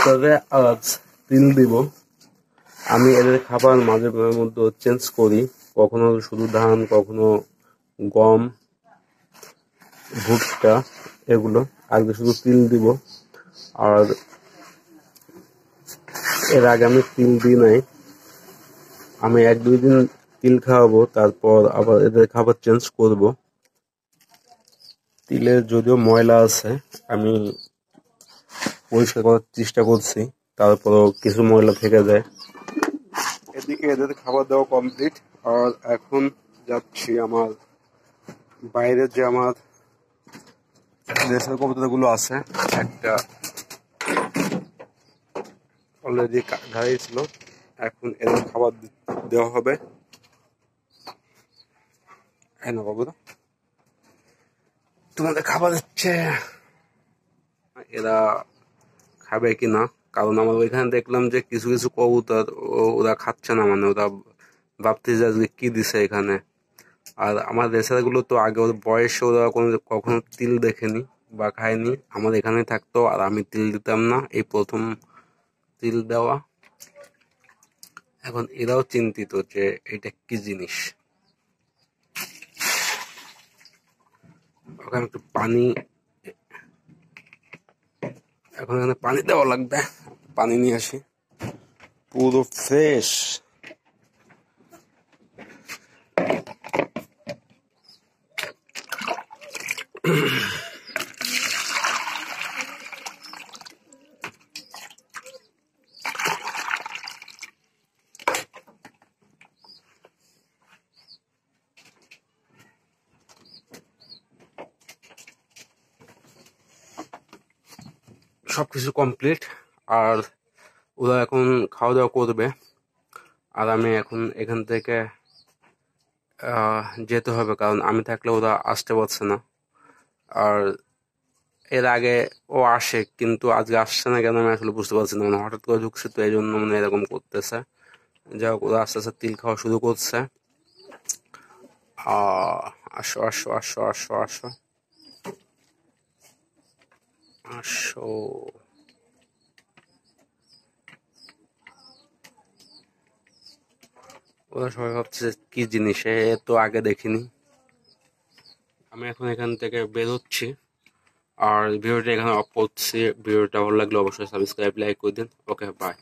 কবুতরে আজ তিল দিব। আমি এদের খাবার মাঝে মধ্যে চেঞ্জ করি, কখনো শুধু ধান, কখনো গম, ভুট্টা, এগুলো। আজকে শুধু তিল দিব। আর এর আগে আমি তিল দিই নাই। আমি 1-2 দিন তিল খাওয়াবো, তারপর আবার এদের খাবার চেঞ্জ করব। তিলে যদিও ময়লা আছে, আমি পরিষ্কার করার চেষ্টা করছি, তারপরও কিছু ময়লা থেকে যায়। এদিকে এদের খাবার দেওয়া কমপ্লিট। আর এখন যাচ্ছি আমার বাইরে, যে আমার দেশের কবুতরগুলো আছে, একটা অলরেডি দাঁড়িয়েছিল, এখন এদের খাবার দেওয়া হবে। হ্যাঁ না বাবু, তোমাদের খাবার দিচ্ছে, এরা খাবে কিনা। কারণ আমার ওইখানে দেখলাম যে কিছু কিছু কবুতর ওরা খাচ্ছে না, মানে ওরা ভাবতে যে আজকে কি দিছে এখানে। আর আমার রেসারগুলো তো আগে ওর বয়সে ওরা কখনো তিল দেখেনি বা খায়নি, আমার এখানে থাকতো আর আমি তিল দিতাম না, এই প্রথম তিল দেওয়া। এখন এরাও চিন্তিত যে এটা কি জিনিস। ওখানে একটু পানি, এখন এখানে পানি দেওয়া লাগবে, পানি নিয়ে আসি। পুরো ফ্রেশ। সবকিছু কমপ্লিট। আর ওরা এখন খাওয়া দাওয়া করবে, আর আমি এখন এখান থেকে যেতে হবে, কারণ আমি থাকলে ওরা আসতে পারছে না। আর এর আগে ও আসে, কিন্তু আজকে আসছে না কেন আমি আসলে বুঝতে পারছি না, মানে হঠাৎ করে ঢুকছে তো এই জন্য মানে এরকম করতেছে। যাই হোক, ওরা আস্তে আস্তে তিল খাওয়া শুরু করছে। আসো আসো আসো আসো আসো আসো। ওরা সবাই ভাবছে কি জিনিস, এ তো আগে দেখিনি। আমি এখন এখান থেকে বেরোচ্ছি, আর ভিডিওটা এখানে অফ করছি। ভিডিওটা ভালো লাগলে অবশ্যই সাবস্ক্রাইব, লাইক করে দিন। ওকে, বাই।